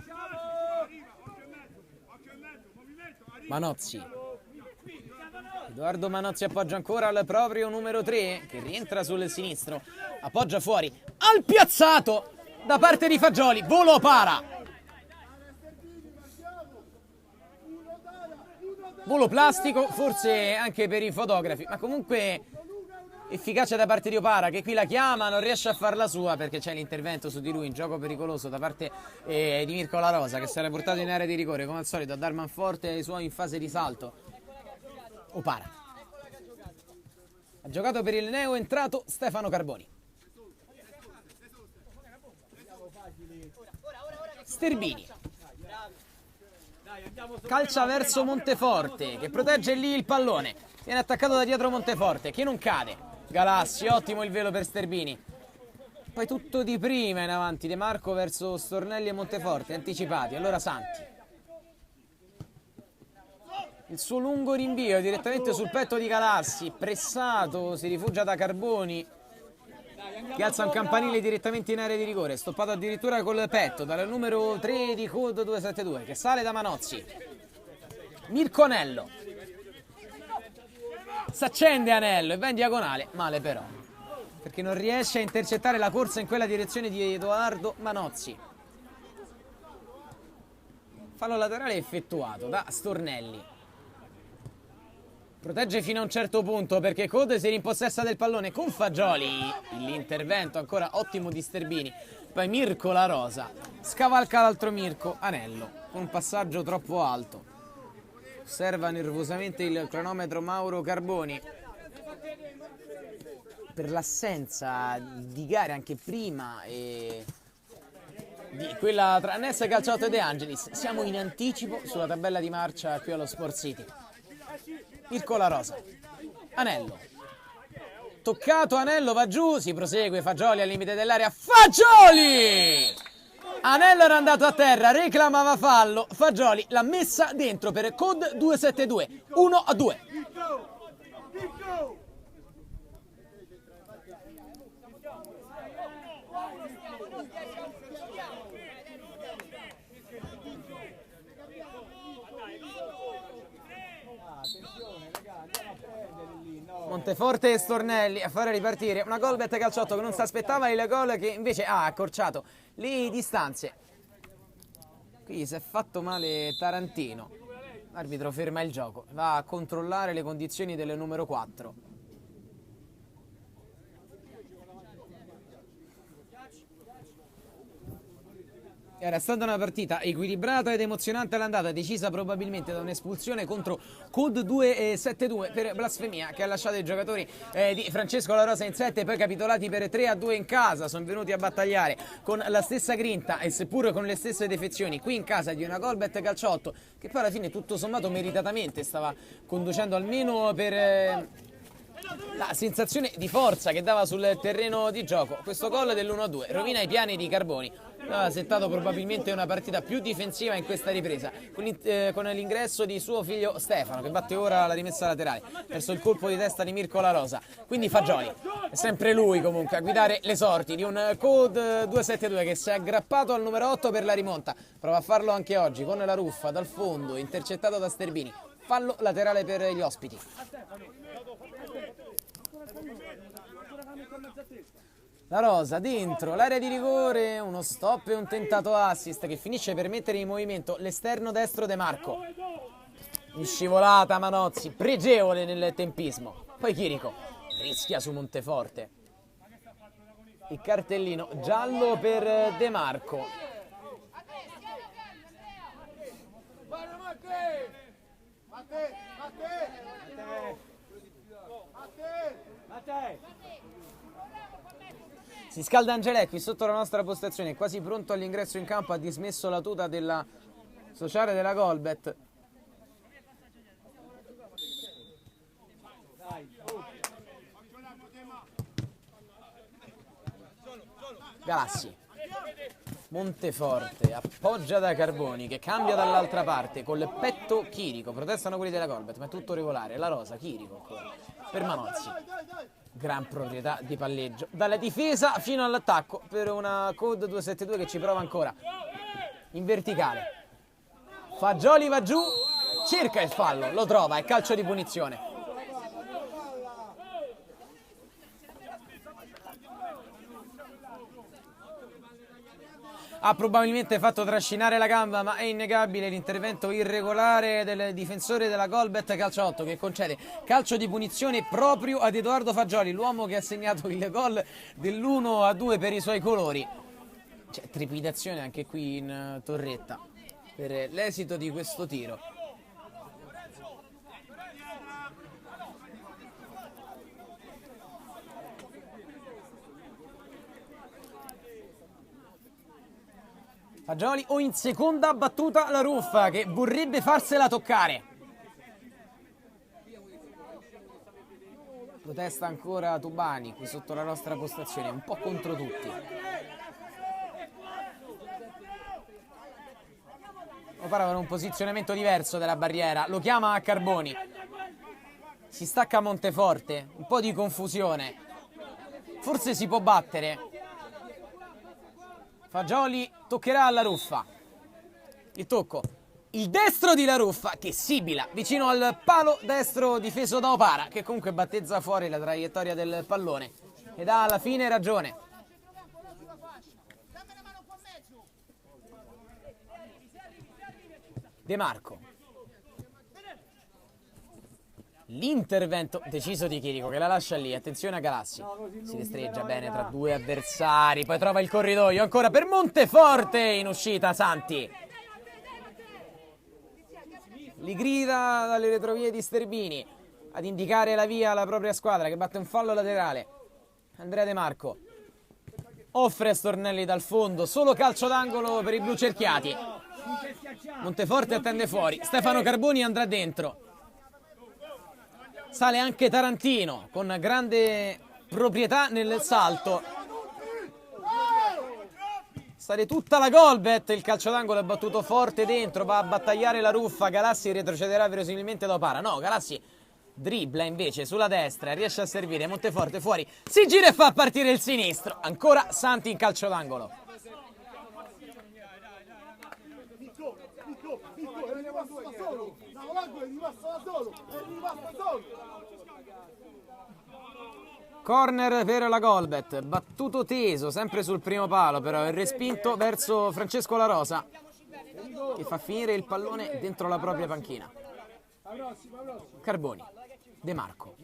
Manozzi, Edoardo Manozzi appoggia ancora al proprio numero 3 che rientra sul sinistro, appoggia fuori, al piazzato da parte di Fagioli, volo para. Volo plastico, forse anche per i fotografi, ma comunque efficace da parte di Opara che qui la chiama, non riesce a farla sua perché c'è l'intervento su di lui in gioco pericoloso da parte di Mirko La Rosa che si era portato in area di rigore come al solito a dar manforte ai suoi in fase di salto. Opara ha giocato per il neo entrato Stefano Carboni. Sterbini calcia verso Monteforte che protegge lì il pallone, viene attaccato da dietro Monteforte che non cade. Galassi, ottimo il velo per Sterbini, poi tutto di prima in avanti De Marco verso Stornelli e Monteforte anticipati, allora Santi, il suo lungo rinvio direttamente sul petto di Galassi, pressato, si rifugia da Carboni che alza un campanile direttamente in area di rigore, stoppato addirittura col petto dal numero 3 di Code 272 che sale da Manozzi. Mirko Anello, s'accende Anello e va in diagonale, male però perché non riesce a intercettare la corsa in quella direzione di Edoardo Manozzi. Fallo laterale effettuato da Stornelli, protegge fino a un certo punto perché Code si rimpossessa del pallone con Fagioli, l'intervento ancora ottimo di Sterbini, poi Mirko La Rosa scavalca l'altro Mirko Anello con un passaggio troppo alto, osserva nervosamente il cronometro Mauro Carboni per l'assenza di gare anche prima e di quella tra Nessa Calciotto e De Angelis. Siamo in anticipo sulla tabella di marcia qui allo Sport City. Mirko La Rosa, Anello, toccato Anello, va giù, si prosegue, Fagioli al limite dell'area, Fagioli! Anello era andato a terra, reclamava fallo, Fagioli l'ha messa dentro per Code 272, 1-2. Monteforte e Stornelli a fare ripartire una Colbert Calciotto che non si aspettava il gol, che invece ha accorciato le distanze. Qui si è fatto male Tarantino, l'arbitro ferma il gioco, va a controllare le condizioni del numero 4. Era stata una partita equilibrata ed emozionante all'andata, decisa probabilmente da un'espulsione contro Code 272 per blasfemia che ha lasciato i giocatori di Francesco La Rosa in 7, poi capitolati per 3-2 in casa, sono venuti a battagliare con la stessa grinta e seppur con le stesse defezioni qui in casa di una Colbert Calciotto che poi alla fine tutto sommato meritatamente stava conducendo almeno per la sensazione di forza che dava sul terreno di gioco. Questo gol dell'1-2 rovina i piani di Carboni, ha settato probabilmente una partita più difensiva in questa ripresa, con l'ingresso di suo figlio Stefano, che batte ora la rimessa laterale verso il colpo di testa di Mirko La Rosa. Quindi Fagioli, è sempre lui comunque a guidare le sorti di un Code 272 che si è aggrappato al numero 8 per la rimonta. Prova a farlo anche oggi con la ruffa dal fondo, intercettato da Sterbini. Fallo laterale per gli ospiti. La Rosa dentro l'area di rigore, uno stop e un tentato assist che finisce per mettere in movimento l'esterno destro De Marco. In scivolata Manozzi, pregevole nel tempismo. Poi Chirico rischia su Monteforte. Il cartellino giallo per De Marco. Si scalda Angelè qui sotto la nostra postazione, quasi pronto all'ingresso in campo, ha dismesso la tuta della sociale della Golbet. Galassi, Monteforte, appoggia da Carboni che cambia dall'altra parte, col petto Chirico, protestano quelli della Golbet, ma è tutto regolare. La Rosa, Chirico ancora, per Manozzi. Gran proprietà di palleggio, dalla difesa fino all'attacco per una Code 272 che ci prova ancora. In verticale. Fagioli va giù, cerca il fallo, lo trova, è calcio di punizione. Ha probabilmente fatto trascinare la gamba, ma è innegabile l'intervento irregolare del difensore della Golbet calcio 8 che concede calcio di punizione proprio ad Edoardo Fagioli, l'uomo che ha segnato il gol dell'1-2 per i suoi colori. C'è trepidazione anche qui in torretta per l'esito di questo tiro. Fagioli o in seconda battuta la ruffa che vorrebbe farsela toccare. Protesta ancora Tubani qui sotto la nostra postazione, un po' contro tutti. Lo parla un posizionamento diverso della barriera, lo chiama a Carboni. Si stacca Monteforte, un po' di confusione. Forse si può battere. Fagioli toccherà alla ruffa. Il tocco. Il destro di La Ruffa che sibila vicino al palo destro difeso da Opara, che comunque battezza fuori la traiettoria del pallone ed ha alla fine ragione. De Marco. L'intervento deciso di Chirico che la lascia lì, attenzione a Galassi, si destreggia bene tra due avversari, poi trova il corridoio ancora per Monteforte in uscita Santi. Li grida dalle retrovie di Sterbini ad indicare la via alla propria squadra che batte un fallo laterale. Andrea De Marco offre a Stornelli dal fondo, solo calcio d'angolo per i blu cerchiati. Monteforte attende fuori, Stefano Carboni andrà dentro. Sale anche Tarantino con grande proprietà nel salto. Sale tutta la Golbet, il calcio d'angolo è battuto forte dentro, va a battagliare la ruffa, Galassi retrocederà verosimilmente da Opara. No, Galassi dribbla invece sulla destra, riesce a servire, Monteforte fuori, si gira e fa partire il sinistro. Ancora Santi in calcio d'angolo. Corner per la Golbet, battuto teso, sempre sul primo palo, però il respinto verso Francesco La Rosa, che fa finire il pallone dentro la propria panchina. Carboni, De Marco.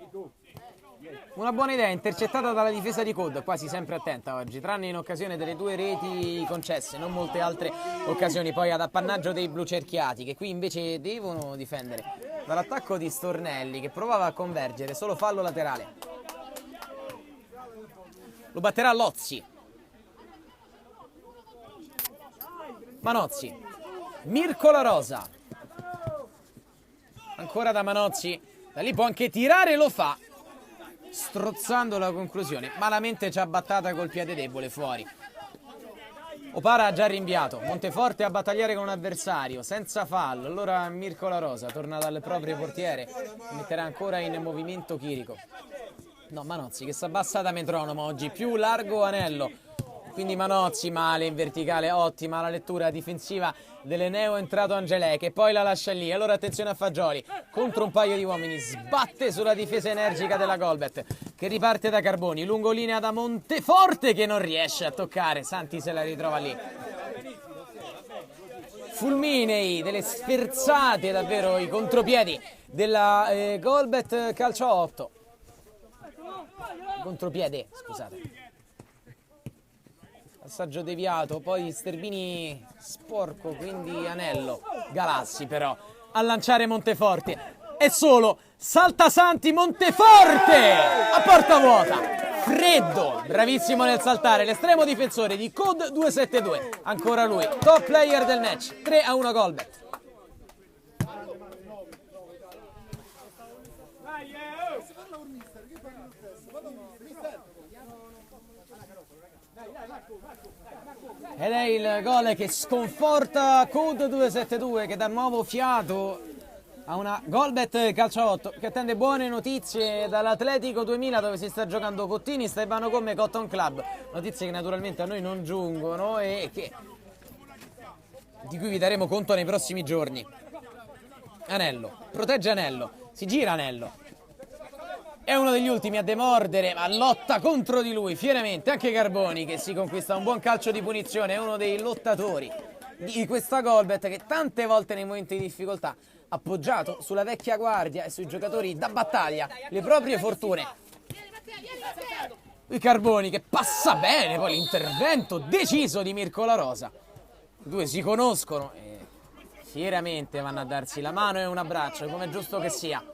Una buona idea, intercettata dalla difesa di Code, quasi sempre attenta oggi, tranne in occasione delle due reti concesse, non molte altre occasioni poi ad appannaggio dei blu cerchiati, che qui invece devono difendere dall'attacco di Stornelli, che provava a convergere, solo fallo laterale. Lo batterà Lozzi. Manozzi. Mirko La Rosa. Ancora da Manozzi. Da lì può anche tirare, lo fa. Strozzando la conclusione. Malamente ci ha battata col piede debole fuori. Opara ha già rinviato, Monteforte a battagliare con un avversario, senza fallo. Allora Mirko La Rosa torna dal proprio portiere, metterà ancora in movimento Chirico. No, Manozzi che si abbassa da metronomo oggi, più largo Anello. Quindi Manozzi male in verticale, ottima la lettura difensiva dell'Eneo, entrato Angelè che poi la lascia lì. Allora attenzione a Fagioli, contro un paio di uomini, sbatte sulla difesa energica della Golbet che riparte da Carboni, lungolinea da Monteforte che non riesce a toccare, Santi se la ritrova lì. Fulminei, delle sferzate davvero, i contropiedi della Golbet, calcio a 8. Contropiede, scusate. Passaggio deviato, poi Sterbini sporco, quindi Anello. Galassi però a lanciare Monteforte. È solo, salta Santi, Monteforte a porta vuota. Freddo, bravissimo nel saltare, l'estremo difensore di Code 272. Ancora lui, top player del match, 3-1 Golbet. Ed è il gol che sconforta Code 272 che dà nuovo fiato a una Golbet calcio 8 che attende buone notizie dall'Atletico 2000 dove si sta giocando Cottini, Stefano Come e Cotton Club. Notizie che naturalmente a noi non giungono e di cui vi daremo conto nei prossimi giorni. Anello, protegge Anello, si gira Anello. È uno degli ultimi a demordere, ma lotta contro di lui fieramente. Anche Carboni che si conquista un buon calcio di punizione, è uno dei lottatori di questa Golbet che tante volte nei momenti di difficoltà ha appoggiato sulla vecchia guardia e sui giocatori da battaglia le proprie fortune. I Carboni che passa bene poi l'intervento deciso di Mirko La Rosa. I due si conoscono e fieramente vanno a darsi la mano e un abbraccio, come è giusto che sia.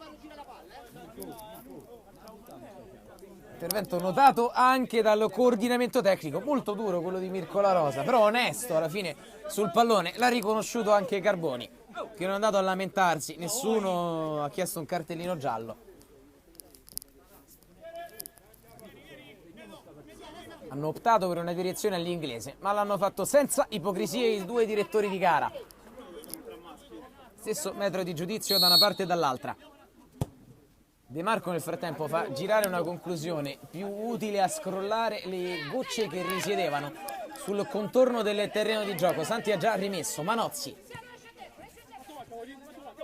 Intervento notato anche dal coordinamento tecnico, molto duro quello di Mirko La Rosa, però onesto alla fine sul pallone, l'ha riconosciuto anche Carboni, che non è andato a lamentarsi, nessuno ha chiesto un cartellino giallo. Hanno optato per una direzione all'inglese, ma l'hanno fatto senza ipocrisie i due direttori di gara. Stesso metro di giudizio da una parte e dall'altra. De Marco nel frattempo fa girare una conclusione più utile a scrollare le gocce che risiedevano sul contorno del terreno di gioco. Santi ha già rimesso, Manozzi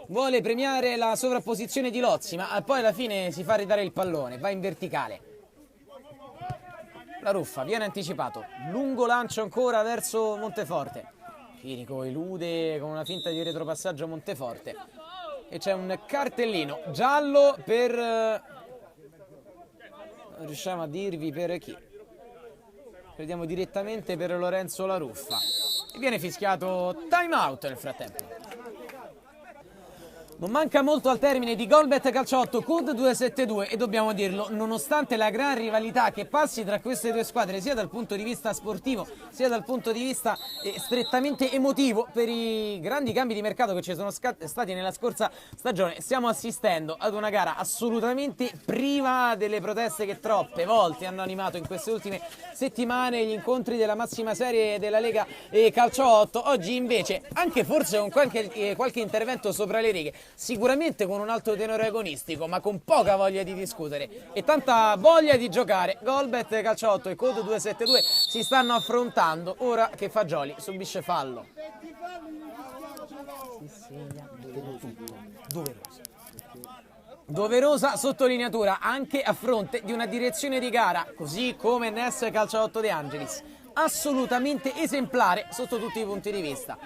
vuole premiare la sovrapposizione di Lozzi, ma poi alla fine si fa ridare il pallone, va in verticale. La Ruffa viene anticipato, lungo lancio ancora verso Monteforte. Chirico elude con una finta di retropassaggio Monteforte. E c'è un cartellino giallo per... non riusciamo a dirvi per chi. Crediamo direttamente per Lorenzo La Ruffa. E viene fischiato time out nel frattempo. Non manca molto al termine di Golbet calcio 8 Code 272 e dobbiamo dirlo, nonostante la gran rivalità che passi tra queste due squadre sia dal punto di vista sportivo sia dal punto di vista strettamente emotivo per i grandi cambi di mercato che ci sono stati nella scorsa stagione, stiamo assistendo ad una gara assolutamente priva delle proteste che troppe volte hanno animato in queste ultime settimane gli incontri della massima serie della Lega calcio 8. Oggi invece, anche forse con qualche intervento sopra le righe, sicuramente con un alto tenore agonistico, ma con poca voglia di discutere e tanta voglia di giocare. Golbet calcio 8 e Code 272 si stanno affrontando ora che Fagioli subisce fallo. Doverosa sottolineatura anche a fronte di una direzione di gara, così come NES calcio 8 De Angelis, assolutamente esemplare sotto tutti i punti di vista.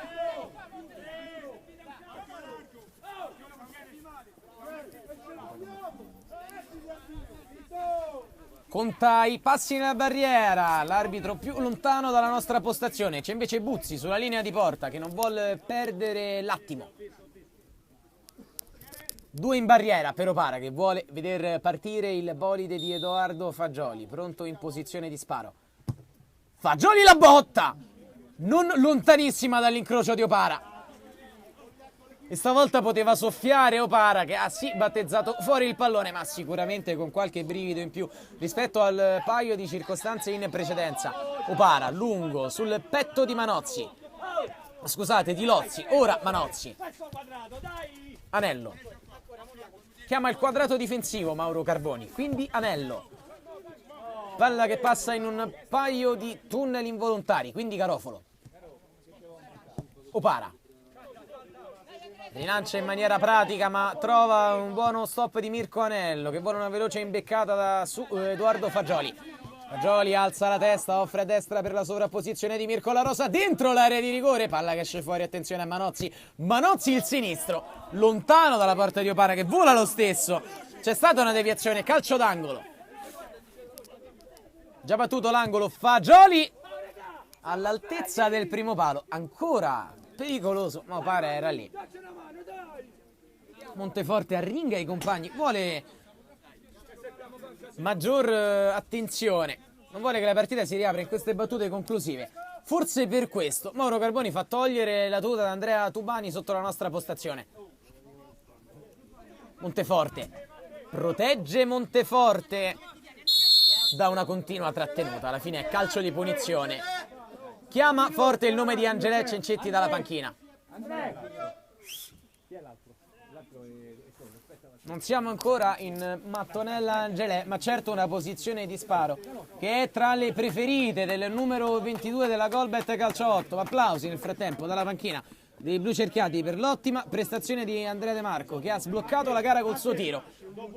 Conta i passi nella barriera, l'arbitro più lontano dalla nostra postazione, c'è invece Buzzi sulla linea di porta che non vuole perdere l'attimo. Due in barriera per Opara che vuole veder partire il bolide di Edoardo Fagioli, pronto in posizione di sparo. Fagioli la botta! Non lontanissima dall'incrocio di Opara. E stavolta poteva soffiare Opara che ha sì battezzato fuori il pallone, ma sicuramente con qualche brivido in più rispetto al paio di circostanze in precedenza. Opara, lungo, sul petto di Manozzi. Scusate, di Lozzi. Ora Manozzi. Anello. Chiama il quadrato difensivo Mauro Carboni. Quindi Anello. Palla che passa in un paio di tunnel involontari. Quindi Garofalo. Opara. Rilancia in maniera pratica, ma trova un buono stop di Mirko Anello, che vuole una veloce imbeccata da Edoardo Fagioli. Fagioli alza la testa, offre a destra per la sovrapposizione di Mirko La Rosa dentro l'area di rigore. Palla che esce fuori, attenzione a Manozzi. Manozzi il sinistro, lontano dalla porta di Opara, che vola lo stesso. C'è stata una deviazione, calcio d'angolo. Già battuto l'angolo, Fagioli all'altezza del primo palo. Ancora pericoloso, ma Opara era lì. Monteforte arringa i compagni, vuole maggior attenzione, non vuole che la partita si riapra in queste battute conclusive. Forse per questo Mauro Carboni fa togliere la tuta ad Andrea Tubani sotto la nostra postazione. Monteforte protegge Monteforte da una continua trattenuta, alla fine è calcio di punizione. Chiama forte il nome di Angelè Cencetti dalla panchina. Non siamo ancora in Mattonella Angelè, ma certo una posizione di sparo che è tra le preferite del numero 22 della Golbet Calcio 8. Applausi nel frattempo dalla panchina dei blu cerchiati per l'ottima prestazione di Andrea De Marco, che ha sbloccato la gara col suo tiro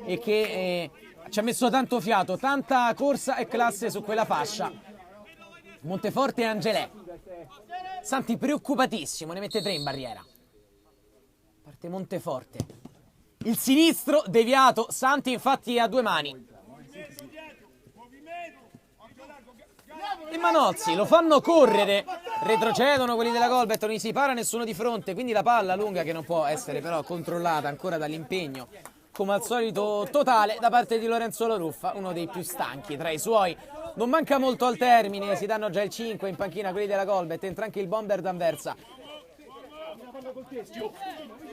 e che ci ha messo tanto fiato, tanta corsa e classe su quella fascia. Monteforte e Angelè. Santi preoccupatissimo, ne mette 3 in barriera. Parte Monteforte. Il sinistro deviato, Santi infatti ha 2 mani. E Manozzi lo fanno correre, retrocedono quelli della Golbet, non gli si para nessuno di fronte, quindi la palla lunga che non può essere però controllata ancora dall'impegno, come al solito totale, da parte di Lorenzo La Ruffa, uno dei più stanchi tra i suoi. Non manca molto al termine, si danno già il 5 in panchina quelli della Golbet, entra anche il bomber d'Anversa.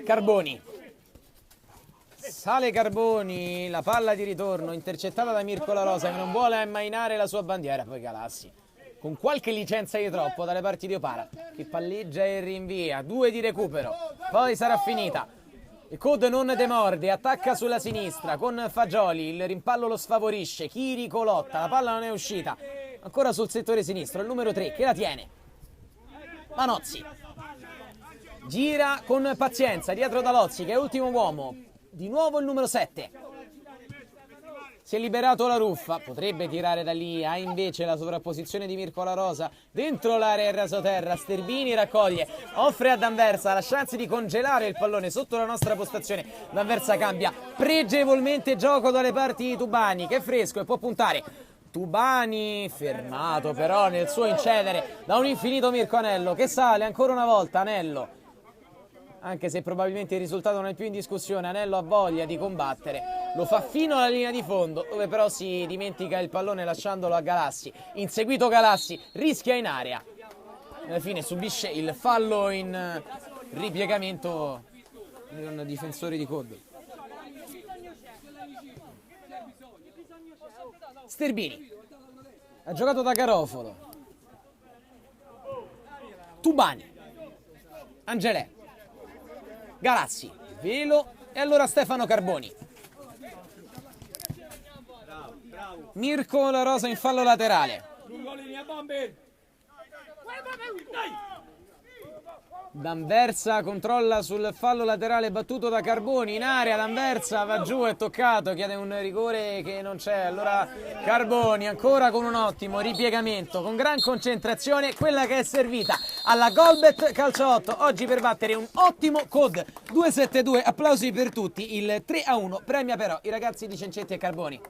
Carboni. Sale Carboni, la palla di ritorno intercettata da Mirko La Rosa, che non vuole ammainare la sua bandiera. Poi Galassi, con qualche licenza di troppo dalle parti di Opara, che palleggia e rinvia. 2 di recupero, poi sarà finita. Il Code non demorde, attacca sulla sinistra con Fagioli, il rimpallo lo sfavorisce. Chiri Colotta, la palla non è uscita. Ancora sul settore sinistro, il numero 3 che la tiene. Manozzi gira con pazienza dietro da Lozzi, che è ultimo uomo. Di nuovo il numero 7. Si è liberato La Ruffa, potrebbe tirare da lì, ha invece la sovrapposizione di Mirko La Rosa dentro l'area rasoterra. Sterbini raccoglie, offre a D'Anversa la chance di congelare il pallone sotto la nostra postazione. D'Anversa cambia pregevolmente gioco dalle parti di Tubani, che è fresco e può puntare. Tubani fermato però nel suo incedere da un infinito Mirko Anello, che sale ancora una volta. Anello, anche se probabilmente il risultato non è più in discussione, Anello ha voglia di combattere, lo fa fino alla linea di fondo, dove però si dimentica il pallone lasciandolo a Galassi. Inseguito Galassi, rischia in area, alla fine subisce il fallo in ripiegamento di un difensore di Code. Sterbini ha giocato da Garofalo. Tubani, Angelè, Galassi, Velo e allora Stefano Carboni. Mirko La Rosa in fallo laterale. D'Anversa controlla sul fallo laterale battuto da Carboni in area. D'Anversa va giù, è toccato, chiede un rigore che non c'è. Allora Carboni ancora con un ottimo ripiegamento, con gran concentrazione, quella che è servita alla Golbet Calcio 8 oggi per battere un ottimo Code 272. Applausi per tutti. Il 3-1 premia però i ragazzi di Cencetti e Carboni.